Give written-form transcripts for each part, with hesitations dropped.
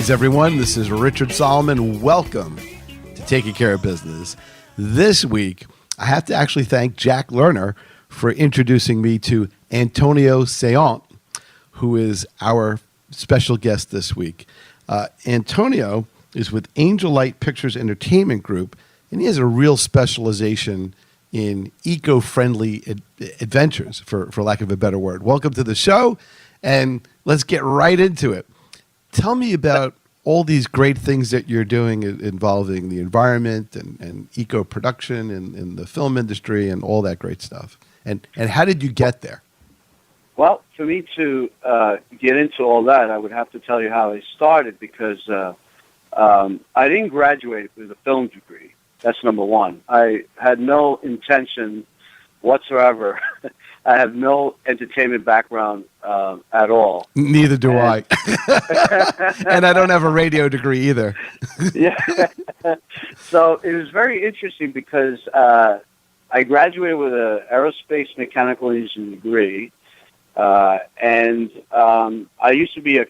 Greetings, everyone. This is Richard Solomon. Welcome to Taking Care of Business. This week, I have to actually thank Jack Lerner for introducing me to Antonio Saillant, who is our special guest this week. Antonio is with Angel Light Pictures Entertainment Group, and he has a real specialization in eco-friendly adventures, for lack of a better word. Welcome to the show, and let's get right into it. Tell me about all these great things that you're doing involving the environment and eco-production in the film industry and all that great stuff. And how did you get there? Well, for me to get into all that, I would have to tell you how I started, because I didn't graduate with a film degree. That's number one. I had no intention whatsoever. I have no entertainment background at all. Neither do I. And I don't have a radio degree either. Yeah. So it was very interesting because I graduated with an aerospace mechanical engineering degree, and I used to be a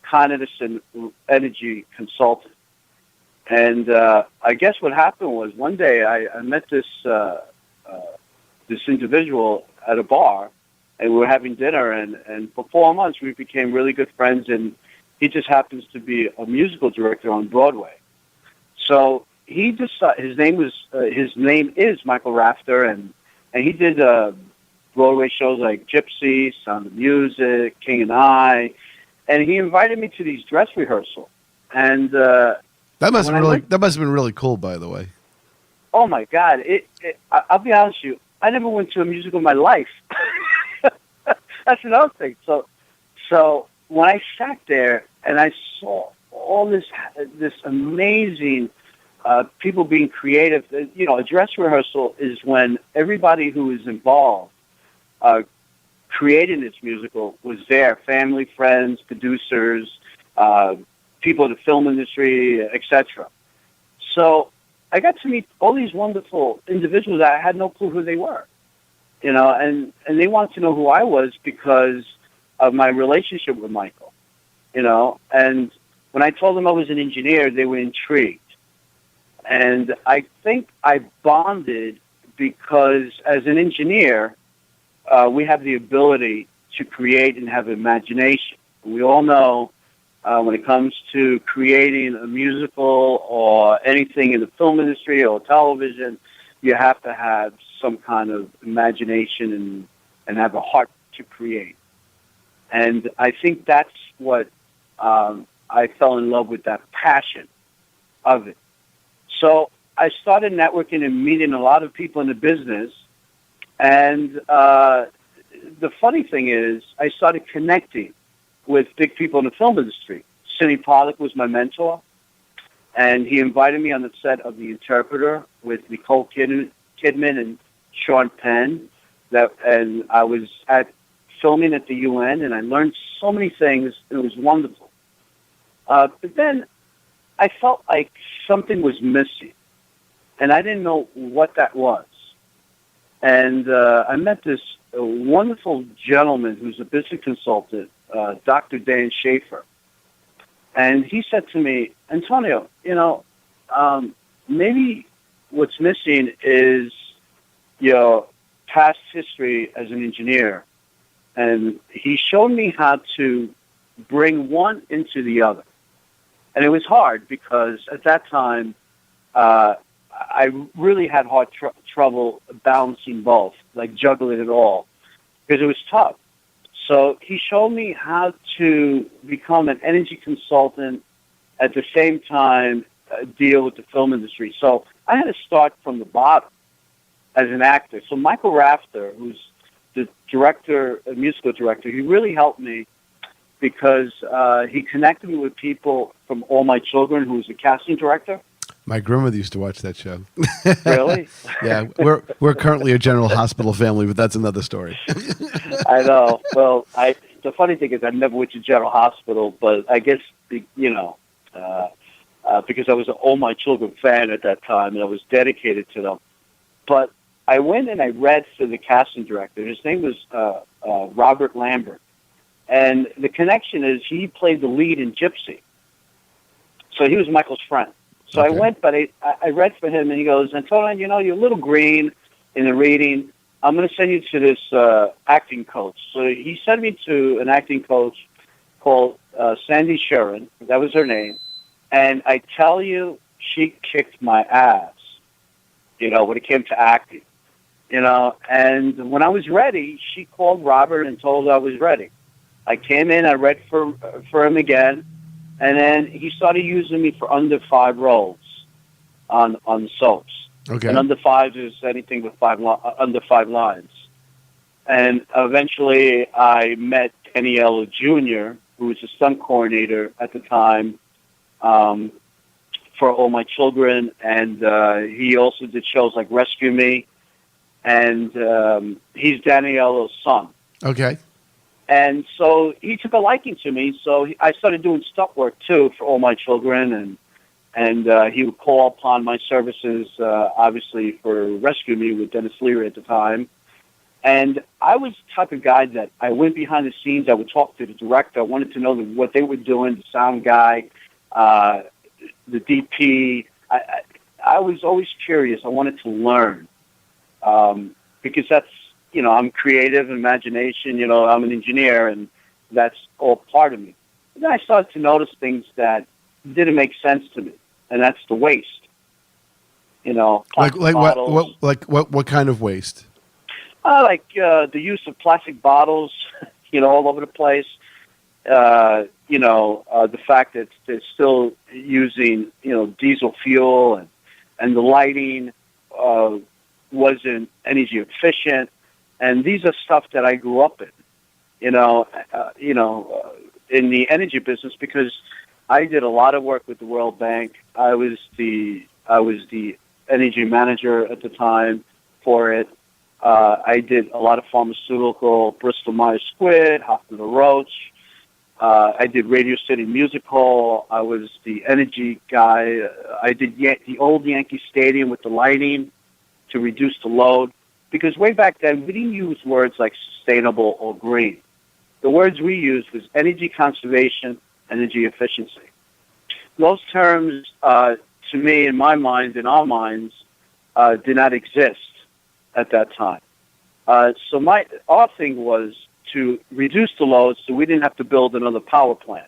Con Edison energy consultant. And I guess what happened was one day I met this individual at a bar, and we were having dinner, and for 4 months we became really good friends, and he just happens to be a musical director on Broadway. So he decided his name is Michael Rafter, and he did Broadway shows like Gypsy, Sound of Music, King and I, and he invited me to these dress rehearsals. And that must have been really cool, by the way. Oh my God! I'll be honest with you, I never went to a musical in my life. That's another thing. So when I sat there and I saw all this amazing people being creative, a dress rehearsal is when everybody who is involved creating this musical was there: family, friends, producers, people in the film industry, etc. So I got to meet all these wonderful individuals that I had no clue who they were, and they wanted to know who I was because of my relationship with Michael, and when I told them I was an engineer, they were intrigued. And I think I bonded because as an engineer, we have the ability to create and have imagination. We all know when it comes to creating a musical or anything in the film industry or television, you have to have some kind of imagination and have a heart to create. And I think that's what I fell in love with, that passion of it. So I started networking and meeting a lot of people in the business. And the funny thing is, I started connecting with big people in the film industry. Sidney Pollack was my mentor, and he invited me on the set of The Interpreter with Nicole Kidman and Sean Penn. And I was filming at the UN, and I learned so many things, and it was wonderful. But then I felt like something was missing, and I didn't know what that was. And I met this wonderful gentleman who's a business consultant, Dr. Dan Schaefer. And he said to me, Antonio, maybe what's missing is your past history as an engineer. And he showed me how to bring one into the other. And it was hard because at that time, I really had hard trouble balancing both, like juggling it all, because it was tough. So he showed me how to become an energy consultant at the same time deal with the film industry. So I had to start from the bottom as an actor. So Michael Rafter, who's the director, a musical director, he really helped me because he connected me with people from All My Children, who was a casting director. My grandmother used to watch that show. Really? Yeah, we're currently a General Hospital family, but that's another story. I know. Well, the funny thing is I never went to General Hospital, but I guess, because I was an All My Children fan at that time, and I was dedicated to them. But I went and I read for the casting director. His name was Robert Lambert. And the connection is he played the lead in Gypsy. So he was Michael's friend. So Okay. I went, but I read for him, and he goes, Antonio, you're a little green in the reading. I'm going to send you to this acting coach. So he sent me to an acting coach called Sandy Sharon. That was her name. And I tell you, she kicked my ass, when it came to acting. And when I was ready, she called Robert and told I was ready. I came in, I read for him again, and then he started using me for under 5 roles on soaps. Okay. And under 5 is anything with under 5 lines. And eventually I met Kenny Ella Jr., who was a stunt coordinator at the time for All My Children, and he also did shows like Rescue Me, and he's Daniela's son. Okay. And so he took a liking to me, so I started doing stunt work, too, for All My Children, and he would call upon my services, obviously, for Rescue Me with Dennis Leary at the time. And I was the type of guy that I went behind the scenes. I would talk to the director. I wanted to know what they were doing, the sound guy, the DP. I was always curious. I wanted to learn because that's, I'm creative, imagination. I'm an engineer, and that's all part of me. And then I started to notice things that didn't make sense to me, and that's the waste. Like bottles. what kind of waste? The use of plastic bottles, all over the place. The fact that they're still using, diesel fuel and the lighting wasn't energy efficient. And these are stuff that I grew up in, in the energy business, because I did a lot of work with the World Bank. I was the energy manager at the time for it. I did a lot of pharmaceutical, Bristol Myers Squibb, Hospital Roach. I did Radio City Music Hall. I was the energy guy. I did the old Yankee Stadium with the lighting to reduce the load. Because way back then, we didn't use words like sustainable or green. The words we used was energy conservation, energy efficiency. Those terms, to me, in my mind, in our minds, did not exist at that time. So our thing was to reduce the load so we didn't have to build another power plant.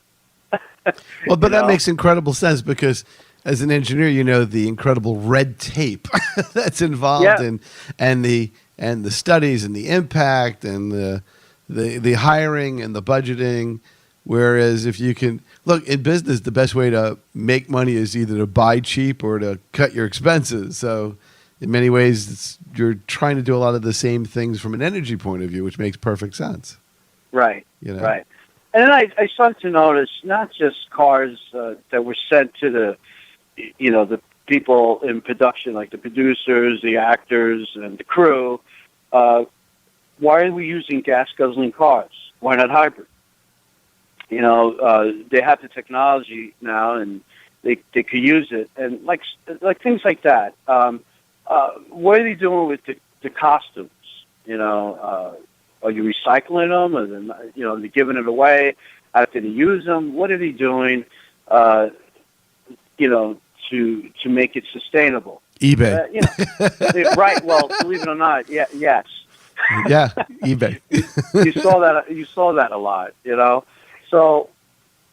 Well, but that makes incredible sense, because as an engineer, the incredible red tape that's involved in and the studies and the impact and the hiring and the budgeting. Whereas if you can look in business, the best way to make money is either to buy cheap or to cut your expenses. So in many ways, you're trying to do a lot of the same things from an energy point of view, which makes perfect sense. Right. Right. And then I started to notice not just cars that were sent to the people in production, like the producers, the actors, and the crew. Why are we using gas-guzzling cars? Why not hybrid? They have the technology now, and they could use it, and like things like that. What are they doing with the costumes? Are you recycling them, or they're giving it away after they use them? What are they doing? To make it sustainable. eBay. Right. Well, believe it or not, yes. Yeah, eBay. You saw that a lot, So,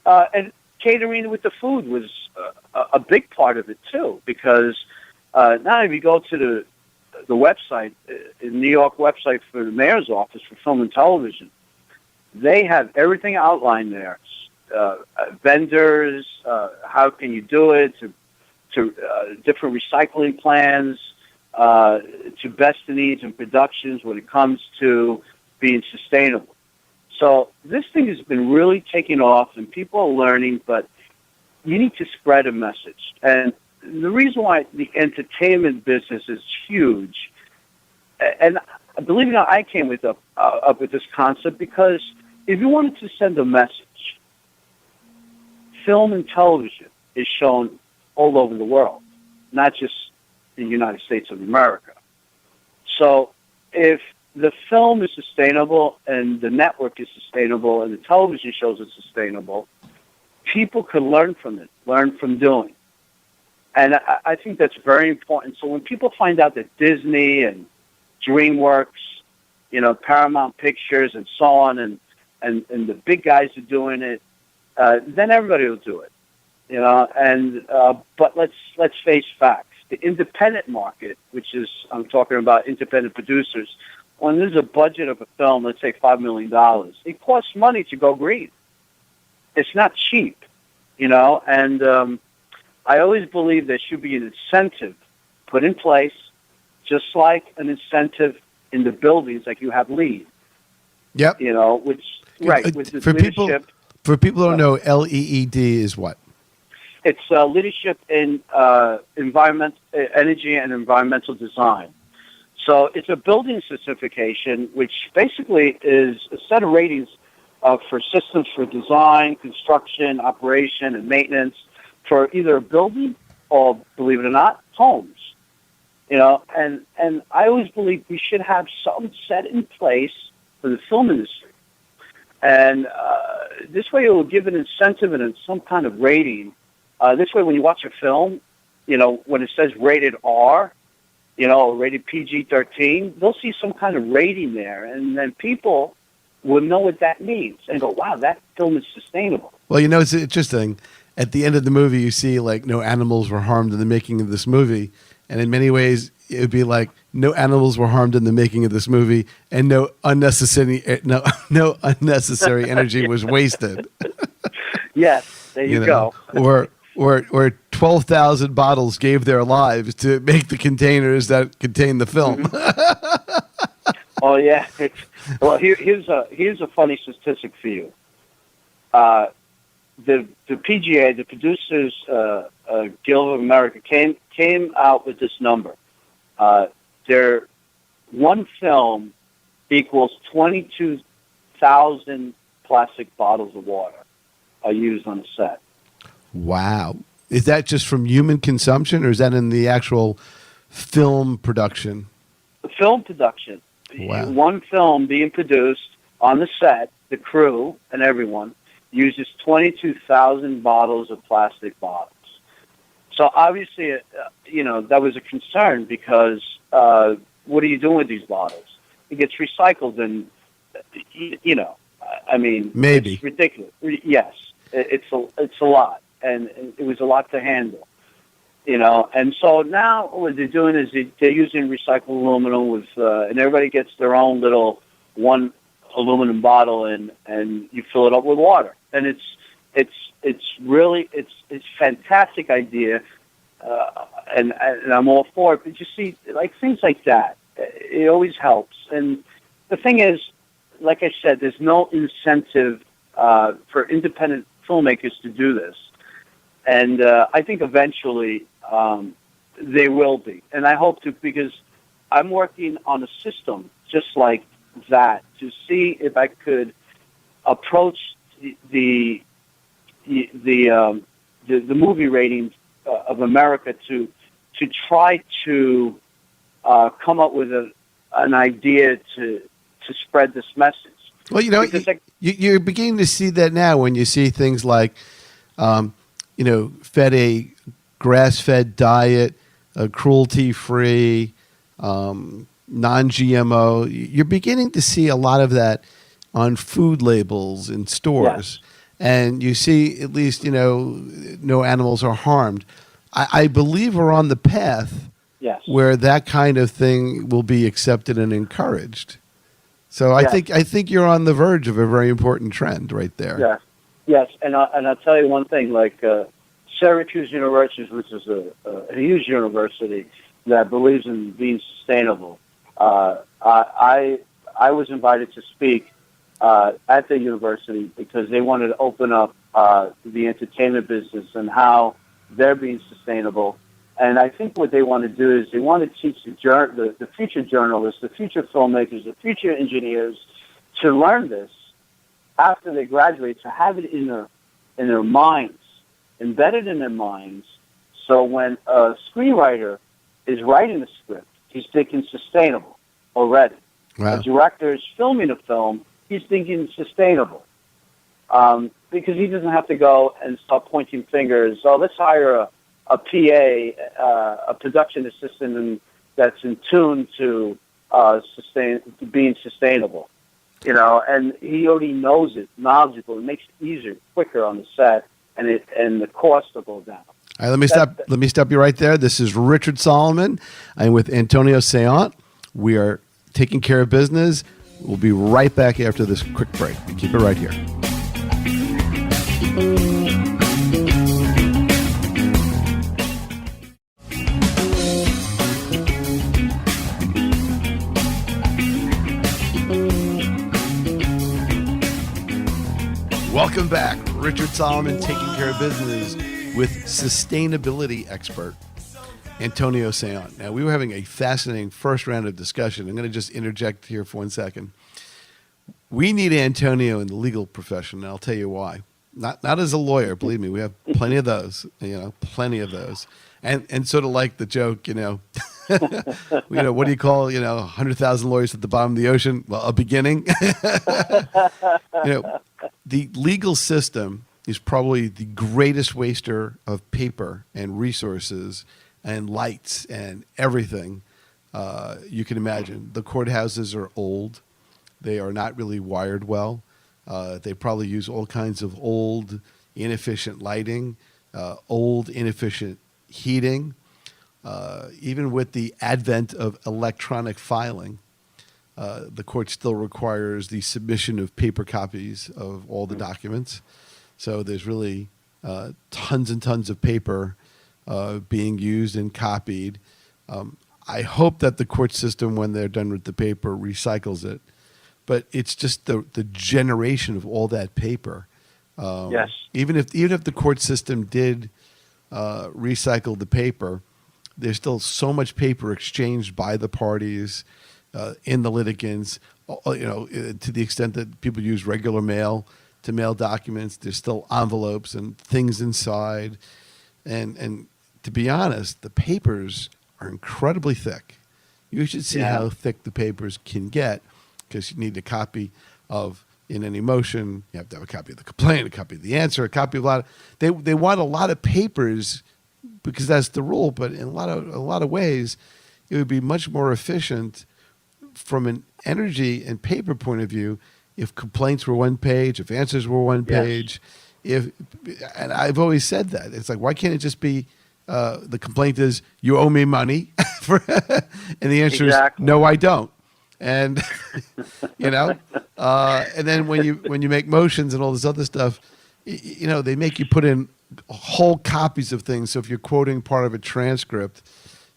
and catering with the food was a big part of it too, because now if you go to the website, in New York website for the mayor's office for film and television, they have everything outlined there. Vendors, how can you do it, to different recycling plans, to best needs and productions when it comes to being sustainable. So this thing has been really taking off, and people are learning, but you need to spread a message. And the reason why the entertainment business is huge, and believe it or not, I came up with this concept because if you wanted to send a message, film and television is shown all over the world, not just in the United States of America. So if the film is sustainable and the network is sustainable and the television shows are sustainable, people could learn from it, learn from doing. And I think that's very important. So when people find out that Disney and DreamWorks, Paramount Pictures and so on, and the big guys are doing it, then everybody will do it. But let's face facts. The independent market, which is, I'm talking about independent producers, when there's a budget of a film, let's say $5 million, it costs money to go green. It's not cheap, and I always believe there should be an incentive put in place, just like an incentive in the buildings, like you have LEED. Yep. With the for leadership. For people who don't know, LEED is what? It's leadership in energy and environmental design. So it's a building certification, which basically is a set of ratings for systems for design, construction, operation, and maintenance for either a building or, believe it or not, homes. And I always believe we should have something set in place for the film industry. And this way it will give an incentive and some kind of rating. This way when you watch a film, when it says rated R, rated PG-13, they'll see some kind of rating there, and then people will know what that means and go, wow, that film is sustainable. Well, it's interesting. At the end of the movie, you see, like, no animals were harmed in the making of this movie. And in many ways, it would be like, no animals were harmed in the making of this movie, and no unnecessary energy was wasted. Yes, there you go. Or 12,000 bottles gave their lives to make the containers that contain the film. Mm-hmm. Oh yeah. Well, here's a funny statistic for you. The PGA, the Producers Guild of America, came out with this number. Their one film equals 22,000 plastic bottles of water are used on the set. Wow. Is that just from human consumption, or is that in the actual film production? The film production. Wow. One film being produced on the set, the crew and everyone uses 22,000 bottles of plastic bottles. So obviously, that was a concern because what are you doing with these bottles? It gets recycled, and maybe it's ridiculous. Yes, it's a lot, and it was a lot to handle. And so now what they're doing is they're using recycled aluminum and everybody gets their own little one aluminum bottle, and you fill it up with water, and it's really fantastic idea, and I'm all for it. But you see, like things like that, it always helps. And the thing is, like I said, there's no incentive for independent filmmakers to do this, and I think eventually they will be, and I hope to, because I'm working on a system just like that to see if I could approach the movie ratings of America to try to come up with an idea to spread this message. Well, you're beginning to see that now when you see things like, fed a grass-fed diet, cruelty-free, non-GMO. You're beginning to see a lot of that on food labels in stores. Yes. And you see at least, no animals are harmed. I believe we're on the path where that kind of thing will be accepted and encouraged. So I think you're on the verge of a very important trend right there. Yes, and I'll tell you one thing, like Syracuse University, which is a huge university that believes in being sustainable. I was invited to speak at the university because they wanted to open up the entertainment business and how they're being sustainable. And I think what they want to do is they want to teach the future journalists, the future filmmakers, the future engineers to learn this after they graduate, to have it in their minds, embedded in their minds. So when a screenwriter is writing a script, he's thinking sustainable already. Wow. A director is filming a film, he's thinking sustainable. because he doesn't have to go and start pointing fingers. So let's hire a PA, a production assistant, that's in tune to being sustainable. And he already knows it, knowledgeable. It makes it easier, quicker on the set, and the cost will go down. All right, let me stop you right there. This is Richard Solomon. I'm with Antonio Saillant. We are taking care of business. We'll be right back after this quick break. Keep it right here. Welcome back. Richard Solomon taking care of business with sustainability expert Antonio Saillant. Now, we were having a fascinating first round of discussion. I'm going to just interject here for 1 second. We need Antonio in the legal profession, and I'll tell you why. Not as a lawyer, believe me. We have plenty of those, plenty of those. And sort of like the joke, what do you call, 100,000 lawyers at the bottom of the ocean? Well, a beginning. The legal system is probably the greatest waster of paper and resources and lights and everything you can imagine. The courthouses are old. They are not really wired well. They probably use all kinds of old, inefficient lighting, old, inefficient heating. Even with the advent of electronic filing, the court still requires the submission of paper copies of all the documents. So there's really tons and tons of paper being used and copied. I hope that the court system, when they're done with the paper, recycles it. But it's just the generation of all that paper. Yes. Even if the court system did recycle the paper, there's still so much paper exchanged by the parties in the litigants. To the extent that people use regular mail to mail documents, there's still envelopes and things inside. And to be honest, the papers are incredibly thick. You should see how thick the papers can get, because you need a copy of, in any motion, you have to have a copy of the complaint, a copy of the answer, a copy of a lot. They want a lot of papers because that's the rule. But in a lot of ways, it would be much more efficient from an energy and paper point of view if complaints were one page, if answers were one page. And I've always said that. It's like, why can't it just be the complaint is, you owe me money, and the answer is, no, I don't. And and then when you make motions and all this other stuff, they make you put in whole copies of things. So if you're quoting part of a transcript,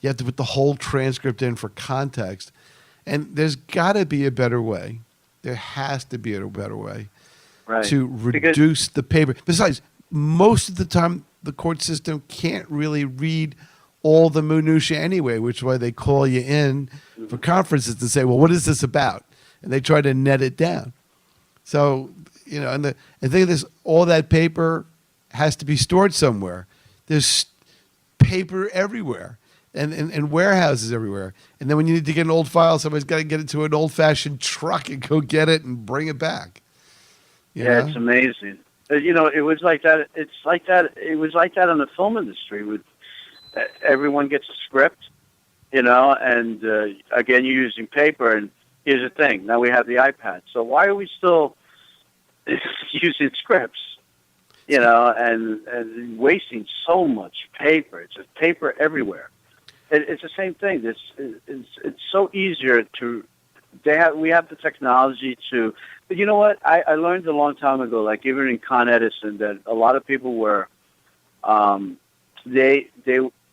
you have to put the whole transcript in for context. And there's got to be a better way. There has to be a better way to reduce the paper. Besides, most of the time, the court system can't really read all the minutia anyway, which is why they call you in for conferences to say, well, what is this about? And they try to net it down. So, and the thing is, all that paper has to be stored somewhere. There's paper everywhere and warehouses everywhere. And then when you need to get an old file, somebody's got to get it to an old-fashioned truck and go get it and bring it back. You know? It's amazing. It was like that. It's like that. It was like that in the film industry. With everyone gets a script, and again, you're using paper. And here's the thing: now we have the iPad. So why are we still using scripts? And wasting so much paper. It's just paper everywhere. It's the same thing. It's so easier to. We have the technology to. But you know what? I learned a long time ago, like even in Con Edison, that a lot of people were, they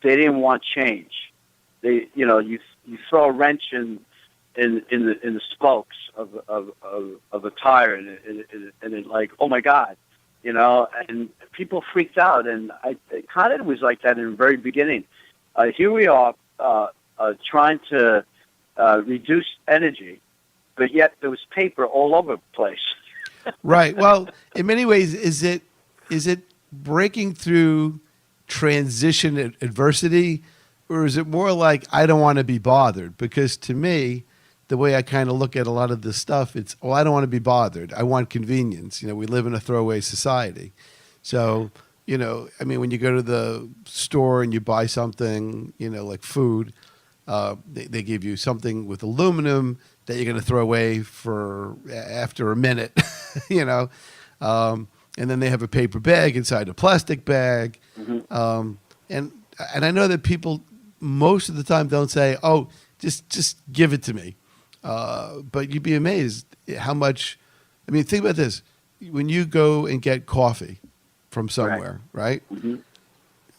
didn't want change. You throw a wrench in the spokes of a tire, and it like, oh my God, and people freaked out. And Con Ed was like that in the very beginning. Here we are trying to reduce energy, but yet there was paper all over the place. Right. Well, in many ways, is it breaking through transition adversity, or is it more like, I don't want to be bothered? Because to me, the way I kind of look at a lot of this stuff, it's, well, I don't want to be bothered. I want convenience. We live in a throwaway society. So, I mean, when you go to the store and you buy something, like food, they give you something with aluminum that you're going to throw away for after a minute, and then they have a paper bag inside a plastic bag. Mm-hmm. And I know that people most of the time don't say, "Oh, just give it to me," but you'd be amazed how much. I mean, think about this: when you go and get coffee from somewhere, right? Mm-hmm.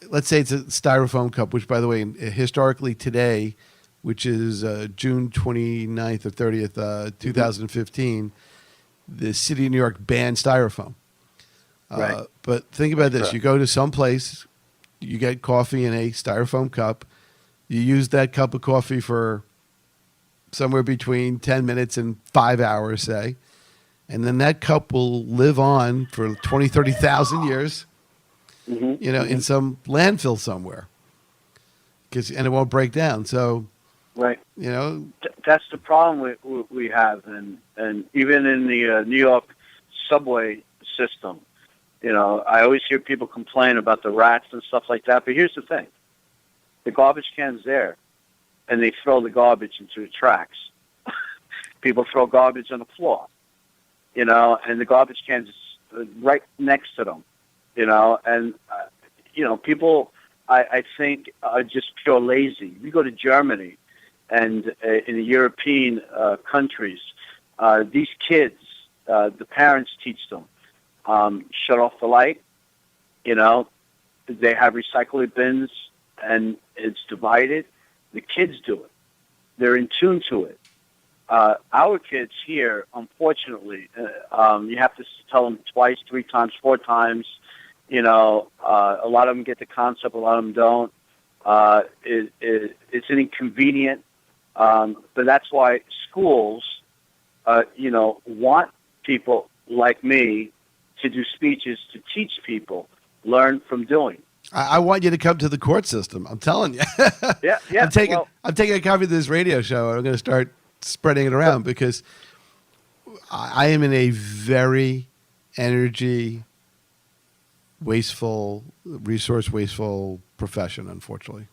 Let's say it's a styrofoam cup, which, by the way, historically today, which is June 29th or 30th, 2015, the city of New York banned styrofoam. Right. But think about this. Correct. You go to some place, you get coffee in a styrofoam cup. You use that cup of coffee for somewhere between 10 minutes and 5 hours, say. And then that cup will live on for 20, 30,000 years, Mm-hmm. in some landfill somewhere. And it won't break down. So, Right. you That's the problem we have, and even in the New York subway system, I always hear people complain about the rats and stuff like that. But here's the thing: the garbage can's there, and they throw the garbage into the tracks. People throw garbage on the floor, and the garbage can's right next to them, and people, I think, are just pure lazy. We go to Germany. And in the European countries, these kids, the parents teach them, shut off the light. They have recycling bins, and it's divided. The kids do it. They're in tune to it. Our kids here, unfortunately, you have to tell them twice, 3 times, 4 times. A lot of them get the concept, a lot of them don't. It's an inconvenient. But that's why schools, want people like me to do speeches to teach people, learn from doing. I want you to come to the court system. I'm telling you. Yeah. I'm taking a copy of this radio show, and I'm going to start spreading it around because I am in a very energy wasteful, resource wasteful profession, unfortunately.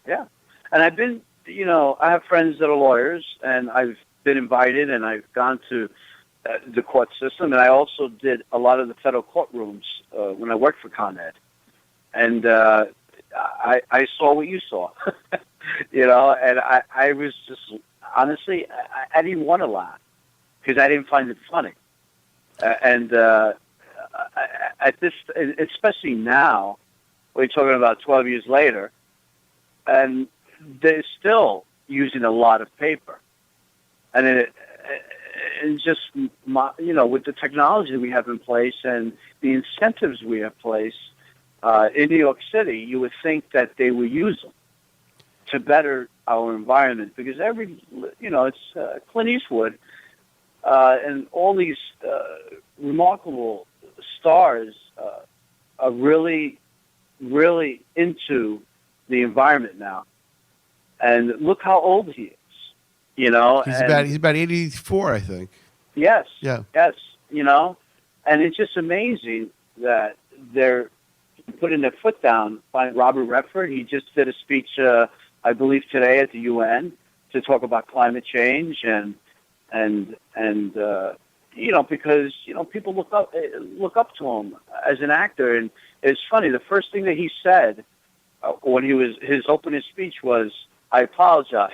Yeah. And I've been, I have friends that are lawyers, and I've been invited, and I've gone to the court system, and I also did a lot of the federal courtrooms when I worked for Con Ed. And I saw what you saw, and I was just, honestly, I didn't want to laugh because I didn't find it funny. At this, especially now, we're talking about 12 years later, and they're still using a lot of paper. And it's just, with the technology we have in place and the incentives we have in place in New York City, you would think that they would use them to better our environment because it's Clint Eastwood and all these remarkable stars are really, really into the environment now. And look how old he is, He's about 84, I think. Yes. Yeah. Yes. And it's just amazing that they're putting their foot down by Robert Redford. He just did a speech, I believe today at the UN to talk about climate change and because, people look up to him as an actor. And it's funny. The first thing that he said when his opening speech was, "I apologize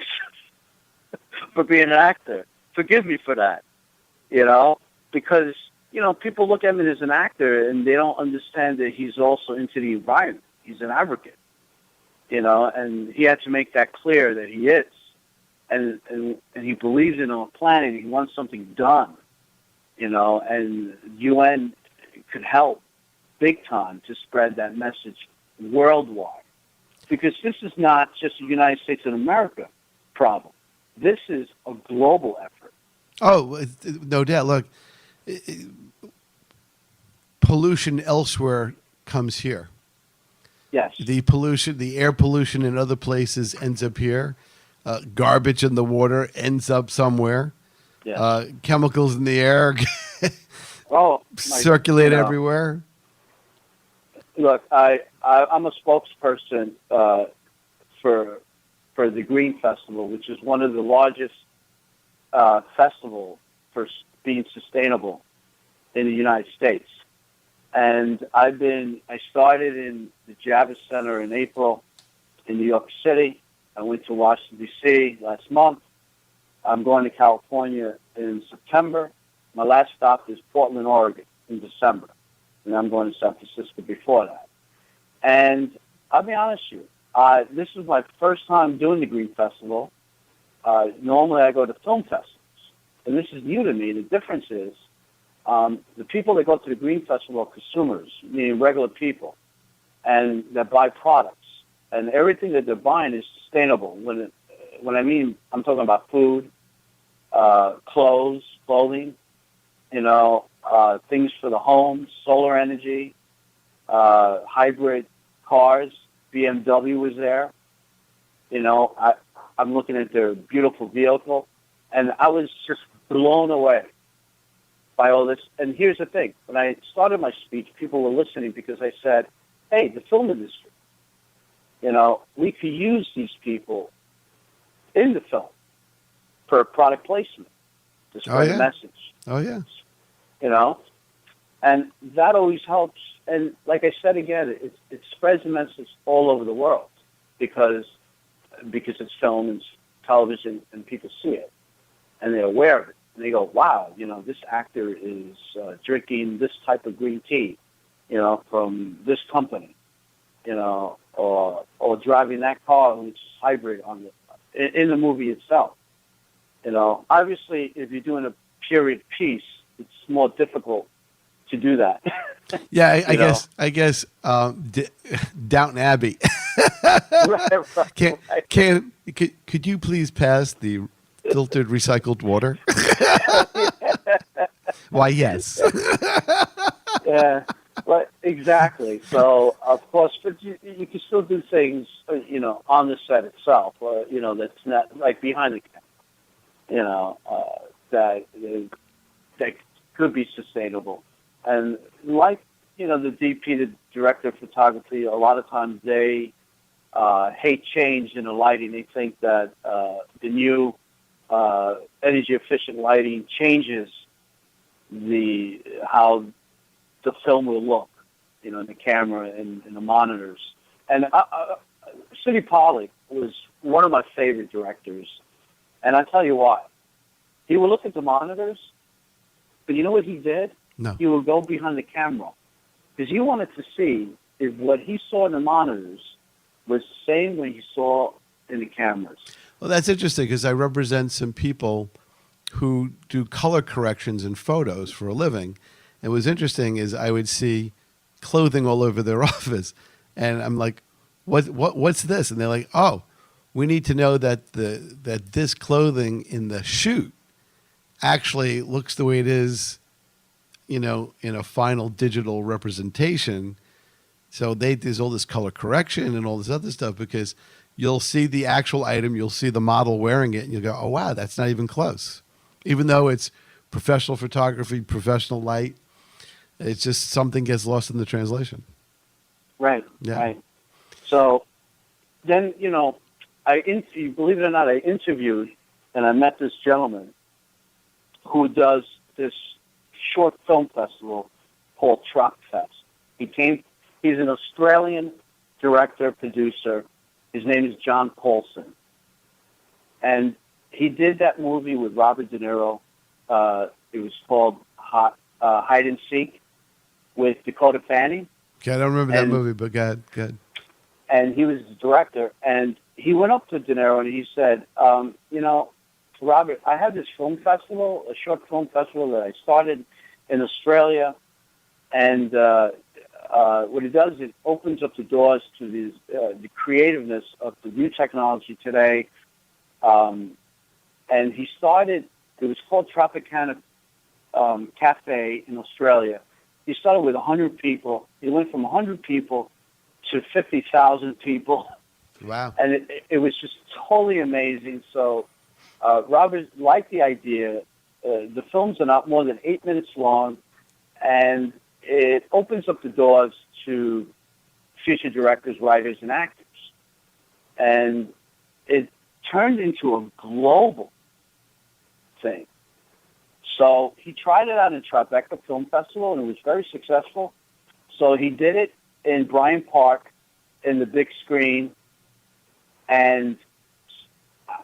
for being an actor. Forgive me for that." Because, people look at him as an actor and they don't understand that he's also into the environment. He's an advocate, and he had to make that clear that he is. And he believes in our planet. He wants something done, and UN could help big time to spread that message worldwide. Because this is not just a United States of America problem. This is a global effort. Oh, no doubt. Look, pollution elsewhere comes here. Yes. The pollution, the air pollution in other places ends up here. Garbage in the water ends up somewhere. Yes. Chemicals in the air Oh, circulate everywhere. Look, I'm a spokesperson for the Green Festival, which is one of the largest festival for being sustainable in the United States. And I started in the Javits Center in April in New York City. I went to Washington, D.C. last month. I'm going to California in September. My last stop is Portland, Oregon in December. And I'm going to San Francisco before that. And I'll be honest with you, this is my first time doing the Green Festival. Normally I go to film festivals. And this is new to me. The difference is the people that go to the Green Festival are consumers, meaning regular people, and that buy products. And everything that they're buying is sustainable. When I mean, I'm talking about food, clothing, things for the home, solar energy, hybrid cars. BMW was there. I'm looking at their beautiful vehicle, and I was just blown away by all this. And here's the thing. When I started my speech, people were listening because I said, hey, the film industry, we could use these people in the film for product placement to spread a message. Oh, yeah. And that always helps. And like I said again, it spreads the message all over the world because it's film and television and people see it and they're aware of it. And they go, wow, this actor is drinking this type of green tea, from this company, or driving that car which is hybrid in the movie itself. Obviously, if you're doing a period piece, it's more difficult to do that. Yeah, I guess Downton Abbey. Right. Could you please pass the filtered recycled water? Why, yes. Yeah, but exactly. So, of course, but you can still do things, on the set itself, that's not like behind the camera, that could be sustainable. And like, the DP, the director of photography, a lot of times they hate change in the lighting. They think that the new energy efficient lighting changes how the film will look, in the camera and the monitors. And Sidney Pollack was one of my favorite directors. And I tell you why. He would look at the monitors, but you know what he did? No. He would go behind the camera because he wanted to see if what he saw in the monitors was the same what he saw in the cameras. Well, that's interesting because I represent some people who do color corrections in photos for a living. And what's interesting is I would see clothing all over their office, and I'm like, "What's this?" And they're like, "Oh, we need to know that that this clothing in the shoot actually looks the way it is, in a final digital representation." So there's all this color correction and all this other stuff because you'll see the actual item, you'll see the model wearing it, and you'll go, "Oh wow, that's not even close," even though it's professional photography, professional light. It's just something gets lost in the translation. Right. Yeah. Right. So then, believe it or not, I interviewed and I met this gentleman who does this short film festival called Truck Fest. He's an Australian director, producer. His name is John Paulson. And he did that movie with Robert De Niro. It was called Hide and Seek with Dakota Fanning. Okay, I don't remember that movie, but go ahead. And he was the director. And he went up to De Niro and he said, Robert, I have this film festival, a short film festival that I started in Australia. And what it does, it opens up the doors to the creativeness of the new technology today. And he started, it was called Tropicana Cafe in Australia. He started with 100 people. He went from 100 people to 50,000 people. Wow. And it was just totally amazing. So Robert liked the idea. The films are not more than 8 minutes long, and it opens up the doors to future directors, writers, and actors. And it turned into a global thing. So he tried it out in Tribeca Film Festival, and it was very successful. So he did it in Bryant Park in the big screen, and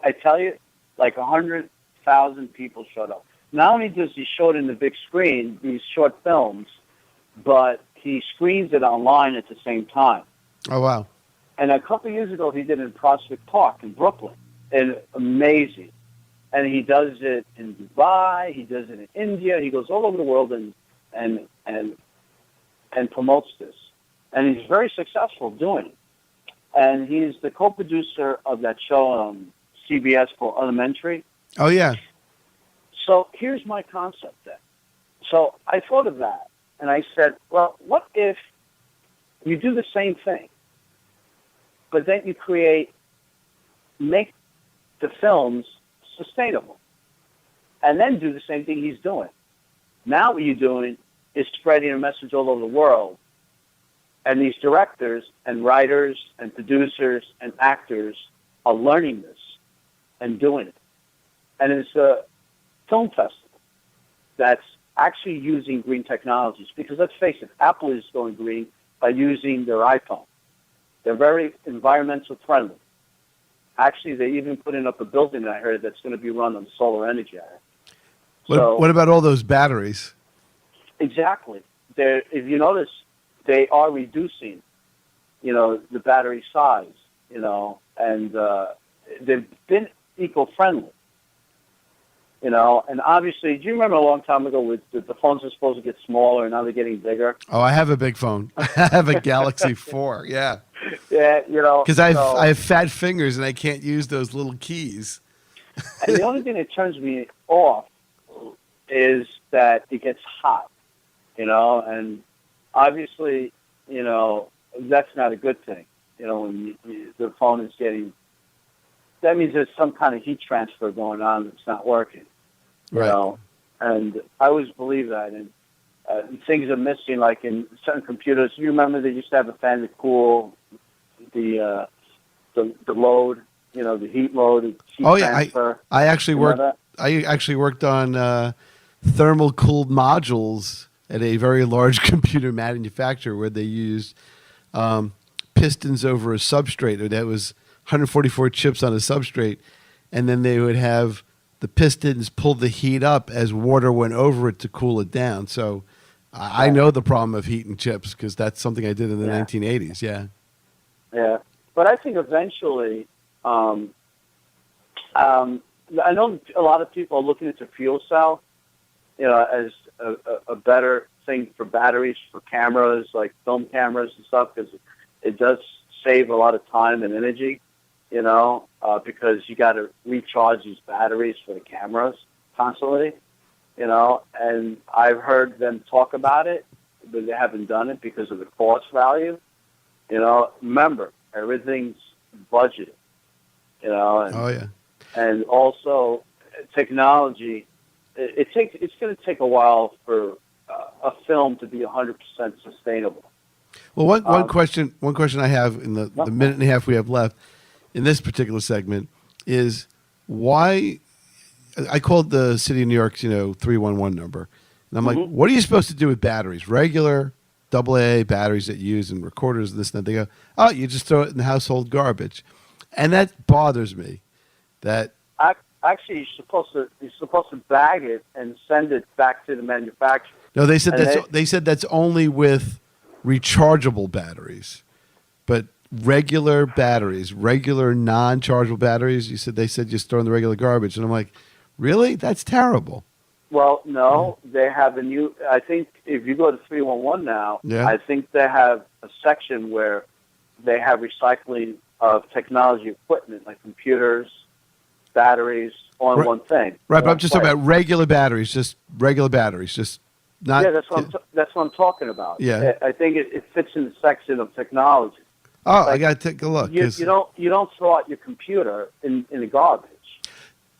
I tell you, like 100,000 people showed up. Not only does he show it in the big screen, these short films, but he screens it online at the same time. Oh, wow. And a couple of years ago, he did it in Prospect Park in Brooklyn. And amazing. And he does it in Dubai. He does it in India. He goes all over the world and promotes this. And he's very successful doing it. And he's the co-producer of that show on CBS called Elementary. Oh, yeah. So here's my concept then. So I thought of that, and I said, well, what if you do the same thing, but then you make the films sustainable, and then do the same thing he's doing. Now what you're doing is spreading a message all over the world, and these directors and writers and producers and actors are learning this and doing it. And it's a film festival that's actually using green technologies, because let's face it, Apple is going green by using their iPhone. They're very environmental friendly. Actually, they even putting up a building that I heard that's going to be run on solar energy. What about all those batteries? Exactly. If you notice, they are reducing, the battery size, and they've been eco-friendly. And obviously, do you remember a long time ago with the phones were supposed to get smaller and now they're getting bigger? Oh, I have a big phone. I have a Galaxy 4, yeah. Yeah, Because I have fat fingers and I can't use those little keys. And the only thing that turns me off is that it gets hot, and obviously, that's not a good thing. When the phone is getting, that means there's some kind of heat transfer going on that's not working. Right. And I always believe that. And things are missing, like in certain computers. You remember they used to have a fan to cool the load, the heat load, the heat transfer. I actually worked on thermal cooled modules at a very large computer manufacturer where they used pistons over a substrate. That was 144 chips on a substrate, and then they would have the pistons pull the heat up as water went over it to cool it down. So I know the problem of heat and chips because that's something I did in the 1980s. Yeah. Yeah. But I think eventually, I know a lot of people are looking at the fuel cell, as a better thing for batteries for cameras, like film cameras and stuff, because it does save a lot of time and energy. Because you got to recharge these batteries for the cameras constantly, and I've heard them talk about it, but they haven't done it because of the cost value. Remember, everything's budgeted, and, oh, yeah. And also technology, it's going to take a while for a film to be 100% sustainable. Well, one question I have in the minute and a half we have left in this particular segment is why I called the city of New York's 311 number, and I'm like, what are you supposed to do with batteries? Regular AA batteries that you use in recorders and this and that. They go, oh, you just throw it in the household garbage, and that bothers me. That actually you're supposed to bag it and send it back to the manufacturer. No, they said that's only with rechargeable batteries, but regular batteries, regular non-chargeable batteries, they said just throw in the regular garbage. And I'm like, really? That's terrible. Well, no, they have a new, I think if you go to 311 now, I think they have a section where they have recycling of technology equipment, like computers, batteries, all in one thing. Right, but I'm just talking about regular batteries, just not. Yeah, that's what I'm talking about. Yeah. I think it fits in the section of technology. Oh, I Like, got to take a look. you don't throw out your computer in the garbage.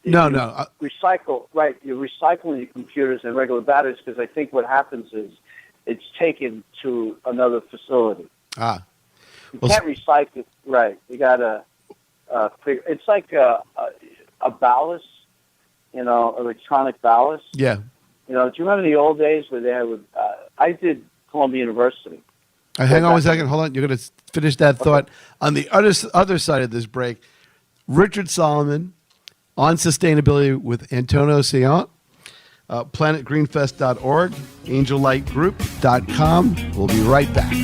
No, You no. recycle, right? You're recycling your computers and regular batteries because I think what happens is it's taken to another facility. You Well, can't recycle, right? You gotta figure. It's like a ballast, electronic ballast. yeah. Do you remember the old days where they had? I did Columbia University. Hang on one second. Hold on. You're going to finish that thought. On the other side of this break, Richard Solomon on sustainability with Antonio Saillant, planetgreenfest.org, angellightgroup.com. We'll be right back.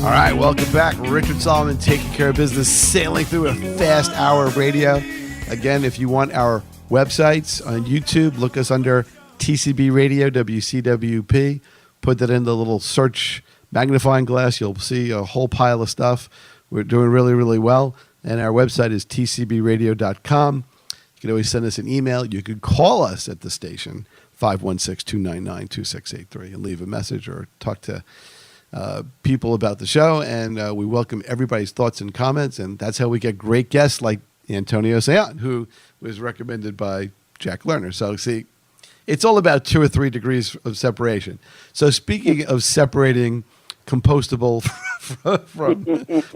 All right, welcome back. Richard Solomon taking care of business, sailing through a fast hour of radio. Again, if you want our websites on YouTube, look us under TCB Radio, WCWP. Put that in the little search magnifying glass. You'll see a whole pile of stuff. We're doing really, really well. And our website is tcbradio.com. You can always send us an email. You could call us at the station, 516-299-2683, and leave a message or talk to people about the show, and we welcome everybody's thoughts and comments, and that's how we get great guests like Antonio Saillant, who was recommended by Jack Lerner. So see, it's all about 2 or 3 degrees of separation. So speaking of separating compostable from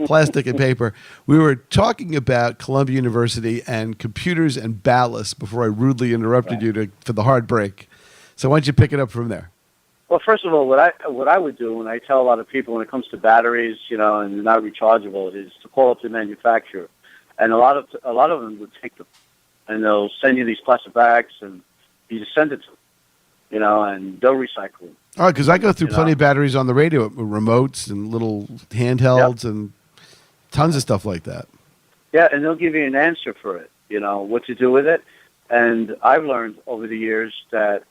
plastic and paper, we were talking about Columbia University and computers and ballast before I rudely interrupted you for the hard break. So why don't you pick it up from there? Well, first of all, what I would do when I tell a lot of people when it comes to batteries, and they're not rechargeable, is to call up the manufacturer, and a lot of them would take them, and they'll send you these plastic bags, and you just send it to them, and they'll recycle them. All right, because I go through plenty of batteries on the radio, remotes and little handhelds and tons of stuff like that. Yeah, and they'll give you an answer for it, what to do with it, and I've learned over the years that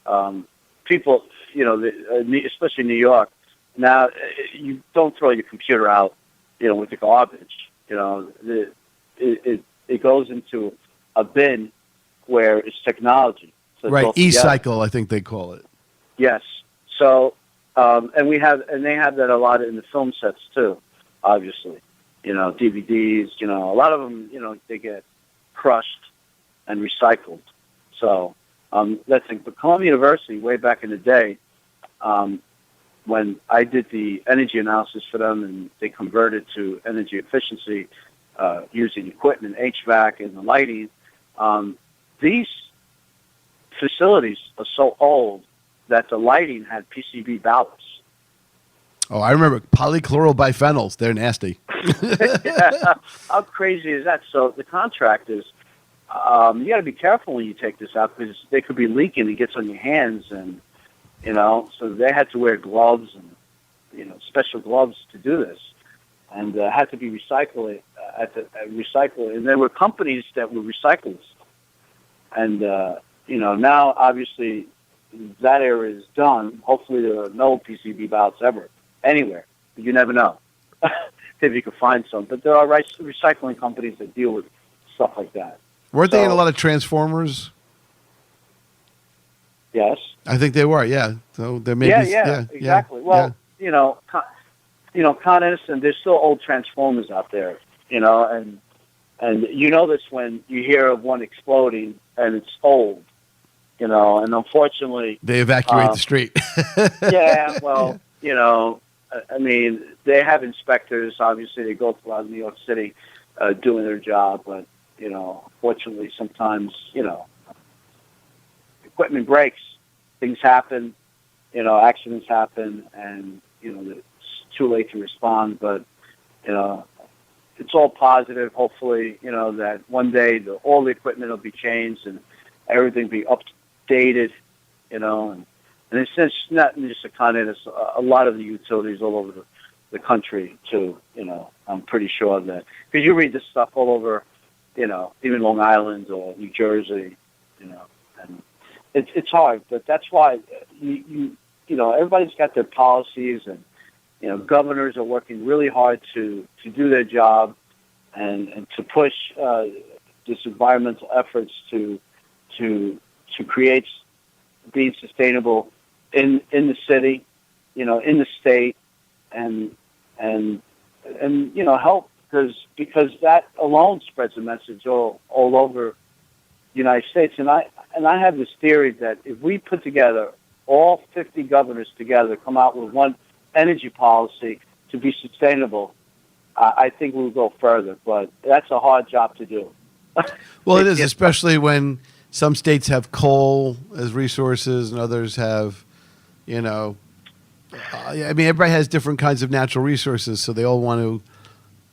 people. Especially in New York, now you don't throw your computer out, with the garbage. It goes into a bin where it's technology. So right, e-cycle, I think they call it. Yes. So, and they have that a lot in the film sets too. Obviously, DVDs. A lot of them, they get crushed and recycled. So. That's it. But Columbia University, way back in the day, when I did the energy analysis for them and they converted to energy efficiency using equipment, HVAC, and the lighting, these facilities are so old that the lighting had PCB ballasts. Oh, I remember polychlorobiphenyls. They're nasty. Yeah. How crazy is that? So the contractors, you got to be careful when you take this out because they could be leaking. It gets on your hands, and so they had to wear gloves and special gloves to do this, and had to be recycled. And there were companies that would recycle this, and now obviously that era is done. Hopefully there are no PCB ballots ever anywhere. But you never know if you can find some. But there are recycling companies that deal with stuff like that. Weren't they in a lot of transformers? Yes. I think they were, yeah. So there may be... Yeah, exactly. Well, Con Edison, there's still old transformers out there, and you know this when you hear of one exploding and it's old, and unfortunately... They evacuate the street. Yeah, well, I mean, they have inspectors, obviously, they go throughout New York City doing their job, but unfortunately, sometimes, equipment breaks, things happen, accidents happen, and, it's too late to respond. But, it's all positive, hopefully, that one day all the equipment will be changed and everything be updated, and it's not just a Con Ed, it's a lot of the utilities all over the country, too, I'm pretty sure that, because you read this stuff all over, even Long Island or New Jersey, and it's hard, but that's why everybody's got their policies, and governors are working really hard to do their job and to push this environmental efforts to create being sustainable in the city, in the state, and help because that alone spreads a message all over the United States. And I have this theory that if we put together all 50 governors together, come out with one energy policy to be sustainable, I think we'll go further. But that's a hard job to do. Well, it is, especially when some states have coal as resources and others have, everybody has different kinds of natural resources, so they all want to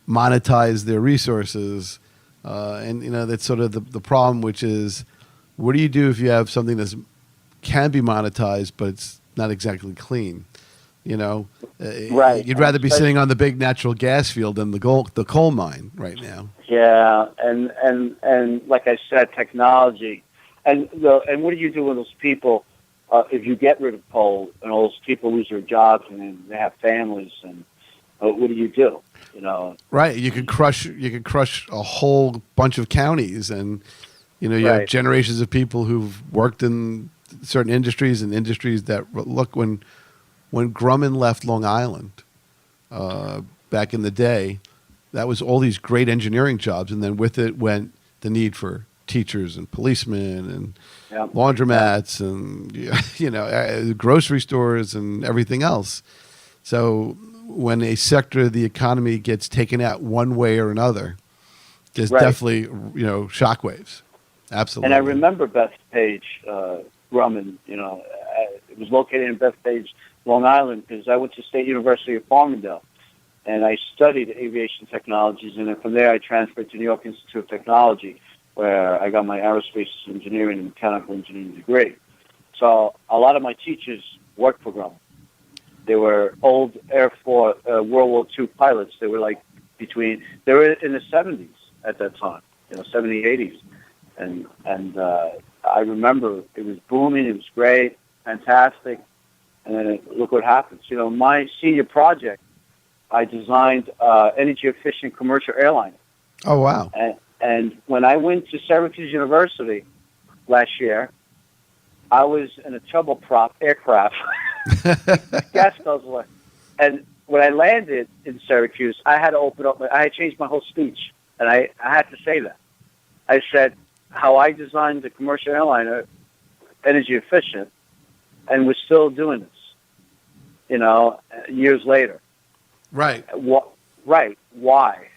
monetize their resources. That's sort of the problem, which is, what do you do if you have something that can be monetized, but it's not exactly clean? Right. You'd rather be sitting on the big natural gas field than the coal mine right now. Yeah, and like I said, technology, and what do you do with those people if you get rid of coal and all those people lose their jobs and they have families, and what do you do? Right. You could crush a whole bunch of counties, and you have generations of people who've worked in certain industries and industries that look when Grumman left Long Island back in the day, that was all these great engineering jobs, and then with it went the need for teachers and policemen and laundromats and grocery stores and everything else. So when a sector of the economy gets taken out one way or another, there's definitely shockwaves. Absolutely. And I remember Bethpage Grumman. It was located in Bethpage, Long Island, because I went to State University of Farmingdale, and I studied aviation technologies, and then from there I transferred to New York Institute of Technology, where I got my aerospace engineering and mechanical engineering degree. So a lot of my teachers worked for Grumman. They were old Air Force World War II pilots. They were they were in the 70s at that time, 70s, 80s, and I remember it was booming. It was great, fantastic. And then look what happens. My senior project, I designed energy efficient commercial airliner. Oh, wow. And when I went to Syracuse University last year, I was in a turboprop aircraft, gas guzzler. And when I landed in Syracuse, I had to open up. I had changed my whole speech, and I had to say that. I said how I designed the commercial airliner, energy efficient, and we're still doing this, years later. Right. Right. Why?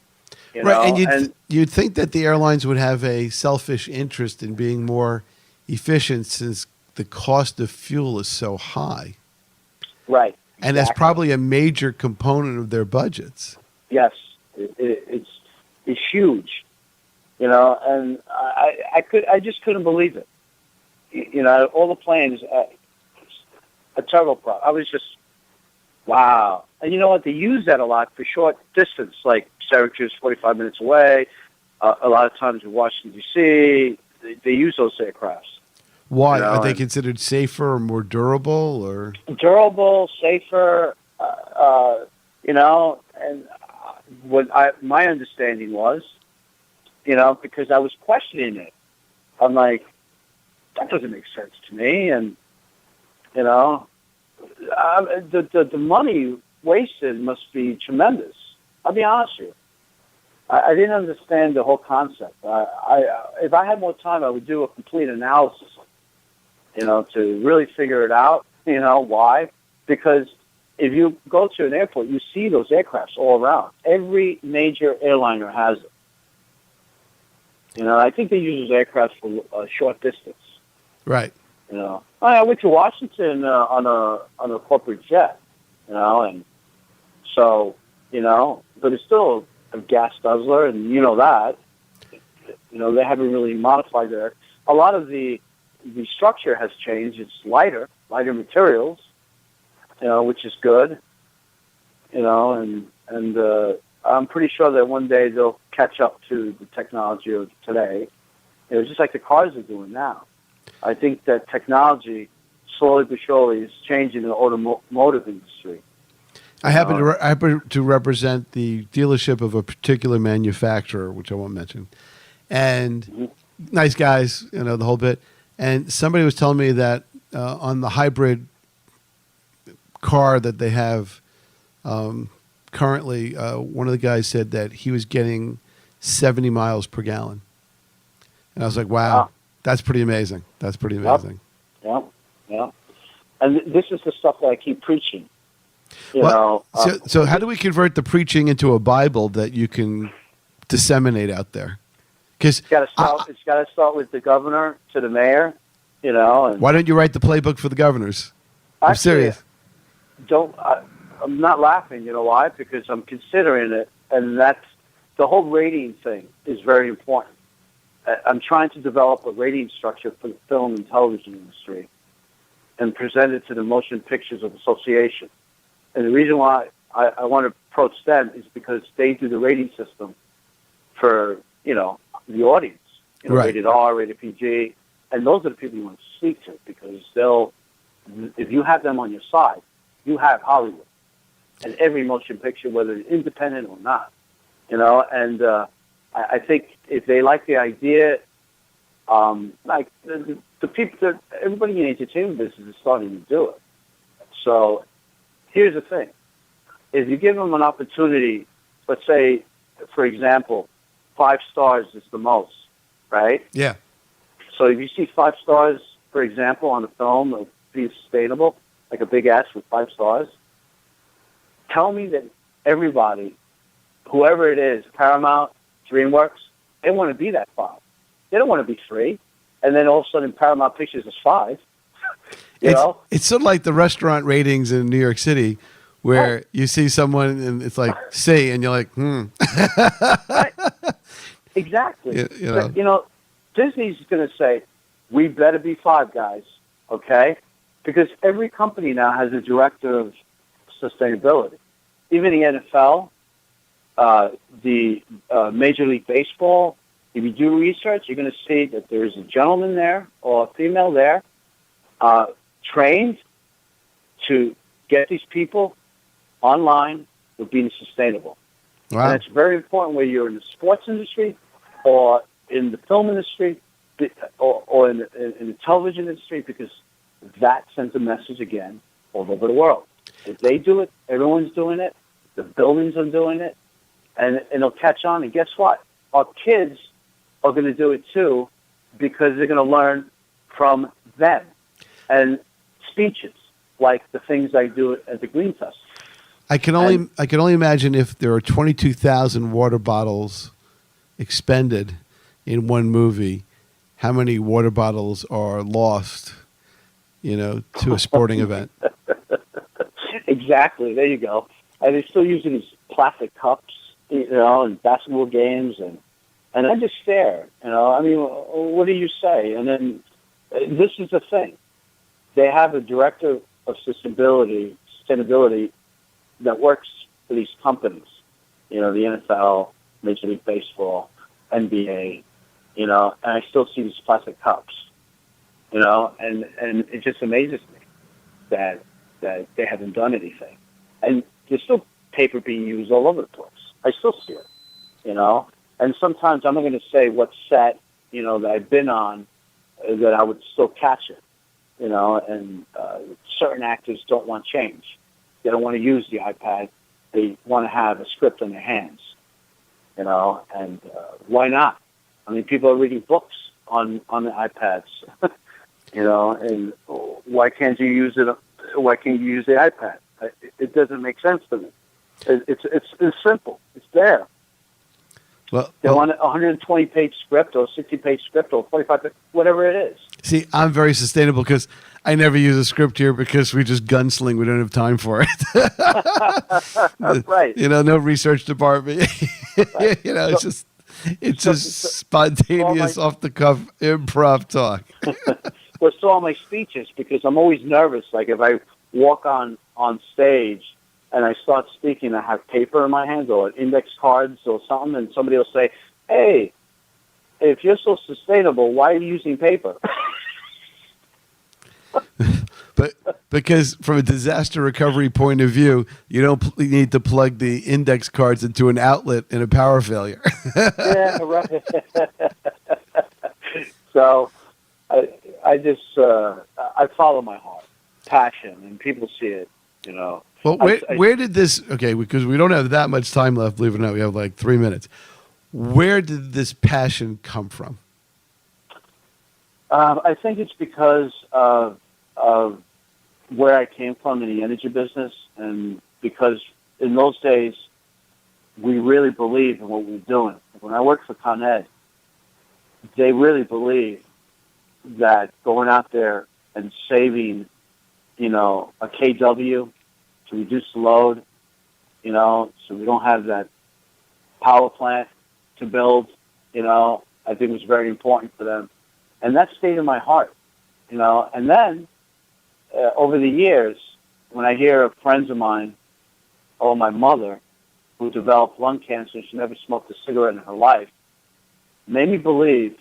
Right. And you'd think that the airlines would have a selfish interest in being more efficient since the cost of fuel is so high. Right. And that's probably a major component of their budgets. Yes. It's huge. And I just couldn't believe it. All the planes, a turboprop. I was just, wow. And you know what? They use that a lot for short distance, like Syracuse, 45 minutes away. A lot of times in Washington, D.C., they use those aircrafts. Why? Are they considered safer or more durable? Or durable, safer, and what my understanding was, because I was questioning it. I'm like, that doesn't make sense to me. And, the money wasted must be tremendous. I'll be honest with you. I didn't understand the whole concept. If I had more time, I would do a complete analysis, to really figure it out, why. Because if you go to an airport, you see those aircrafts all around. Every major airliner has them. I think they use those aircraft for a short distance. Right. I went to Washington on a corporate jet, and so, but it's still a gas guzzler, and that. They haven't really modified there. A lot of the structure has changed. It's lighter materials, which is good, and I'm pretty sure that one day they'll catch up to the technology of today. Just like the cars are doing now. I think that technology, slowly but surely, is changing the automotive industry. I happen to represent the dealership of a particular manufacturer, which I won't mention. and nice guys, the whole bit. And somebody was telling me that on the hybrid car that they have currently, one of the guys said that he was getting 70 miles per gallon. And I was like, wow, that's pretty amazing. That's pretty amazing. Yeah. And this is the stuff that I keep preaching. So how do we convert the preaching into a Bible that you can disseminate out there? Because it's got to start with the governor to the mayor, And why don't you write the playbook for the governors? I'm serious. I'm not laughing. You know why? Because I'm considering it, and that's the whole rating thing is very important. I'm trying to develop a rating structure for the film and television industry and present it to the Motion Pictures Association. And the reason why I want to approach them is because they do the rating system for, the audience, right. Rated R, rated PG. And those are the people you want to speak to because if you have them on your side, you have Hollywood. And every motion picture, whether it's independent or not, and I think if they like the idea, like the people, everybody in the entertainment business is starting to do it. So here's the thing. If you give them an opportunity, let's say, for example, 5 stars is the most, right? Yeah. So if you see 5 stars, for example, on a film of being sustainable, like a big S with 5 stars, tell me that everybody, whoever it is, Paramount, DreamWorks, they want to be that 5. They don't want to be 3. And then all of a sudden Paramount Pictures is 5. It's sort of like the restaurant ratings in New York City where you see someone and it's like, C, and you're like, Right. Exactly. But, Disney's going to say, we better be 5 guys, okay? Because every company now has a director of sustainability. Even the NFL, the Major League Baseball, if you do research, you're going to see that there's a gentleman there or a female there trained to get these people online with being sustainable. Wow. And it's very important whether you're in the sports industry or in the film industry or in the television industry because that sends a message again all over the world. If they do it, everyone's doing it. The buildings are doing it. And it'll catch on. And guess what? Our kids are going to do it too because they're going to learn from them. And speeches like the things I do at the Green Fest. I can only imagine if there are 22,000 water bottles expended in one movie, how many water bottles are lost, to a sporting event. Exactly. There you go. And they're still using these plastic cups, in basketball games, and I just stare. What do you say? And then this is the thing: they have a director of sustainability that works for these companies. The NFL, Major League Baseball, NBA. And I still see these plastic cups. And it just amazes me that they haven't done anything. And there's still paper being used all over the place. I still see it, And sometimes I'm not going to say what set, that I've been on, that I would still catch it, And certain actors don't want change. They don't want to use the iPad. They want to have a script in their hands, And why not? People are reading books on the iPads, And why can't you use it? Why can't you use the iPad? It doesn't make sense to me. It's simple. It's there. Well, they want a 120-page script or a 60-page script or 45, whatever it is. See, I'm very sustainable because I never use a script here because we just gunsling. We don't have time for it. Right. No research department. Right. It's just spontaneous, off the cuff improv talk. Well, so all my speeches because I'm always nervous. Like if I walk on stage and I start speaking, I have paper in my hands or index cards or something, and somebody will say, "Hey, if you're so sustainable, why are you using paper?" But Because from a disaster recovery point of view, you don't need to plug the index cards into an outlet in a power failure. Yeah, right. So I just I follow my heart, passion, and people see it. Well, where did this? Okay, because we don't have that much time left. Believe it or not, we have like 3 minutes. Where did this passion come from? I think it's because of where I came from in the energy business, and because in those days we really believed in what we were doing. When I worked for Con Ed, they really believed that going out there and saving, a KW to reduce the load, so we don't have that power plant to build, I think was very important for them. And that stayed in my heart, And then over the years, when I hear of friends of mine, or my mother, who developed lung cancer, she never smoked a cigarette in her life, made me believe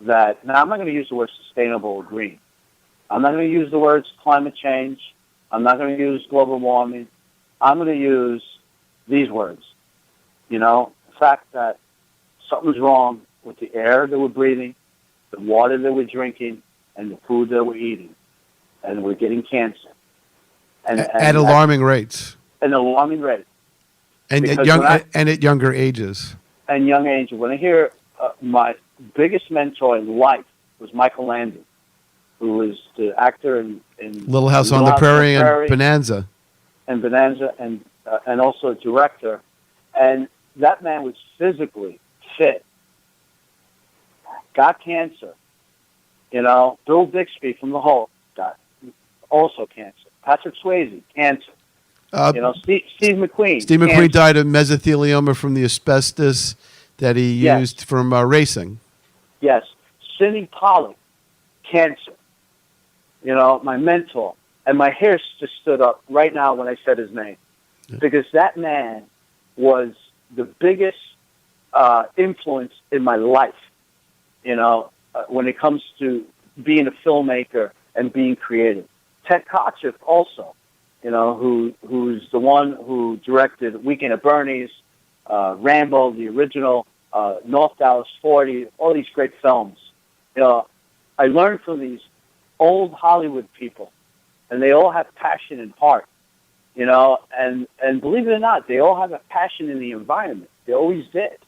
that, now I'm not going to use the word sustainable or green. I'm not going to use the words climate change. I'm not going to use global warming. I'm going to use these words. The fact that something's wrong with the air that we're breathing, the water that we're drinking, and the food that we're eating. And we're getting cancer. And at alarming rates. At alarming rates. And at younger ages. And young age. When I hear my biggest mentor in life was Michael Landon, who was the actor in Little House on the Prairie and Bonanza. And Bonanza, and also a director. And that man was physically fit. Got cancer. Bill Bixby from The Hulk got also cancer. Patrick Swayze, cancer. Steve McQueen. Steve McQueen died of mesothelioma from the asbestos that he used from racing. Yes. Sidney Pollack, cancer. My mentor. And my hair just stood up right now when I said his name. Yeah. Because that man was the biggest influence in my life, when it comes to being a filmmaker and being creative. Ted Kotcheff also, who's the one who directed Weekend at Bernie's, Rambo, the original, North Dallas 40, all these great films. I learned from these old Hollywood people, and they all have passion and heart, and believe it or not, they all have a passion in the environment. They always did,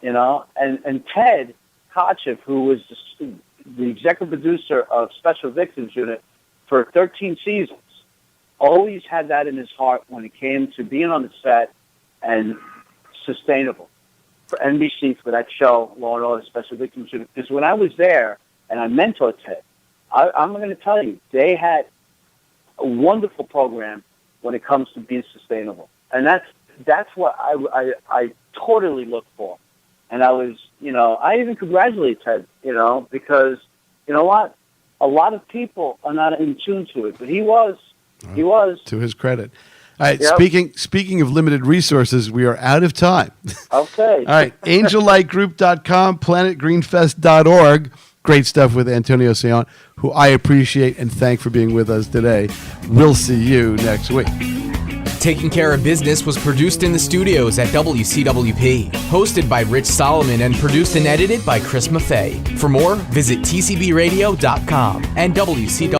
and Ted Kotcheff, who was the executive producer of Special Victims Unit for 13 seasons, always had that in his heart when it came to being on the set and sustainable for NBC for that show, Law and Order Special Victims Unit. Because when I was there and I mentored Ted, I'm going to tell you, they had a wonderful program when it comes to being sustainable. And that's what I totally look for. And I was, I even congratulate Ted, because, what? A lot of people are not in tune to it, but he was. He was. To his credit. All right, yep. Speaking of limited resources, we are out of time. Okay. All right, angellightgroup.com, planetgreenfest.org. Great stuff with Antonio Saillant, who I appreciate and thank for being with us today. We'll see you next week. Taking Care of Business was produced in the studios at WCWP, hosted by Rich Solomon and produced and edited by Chris Maffei. For more, visit tcbradio.com and WCWP.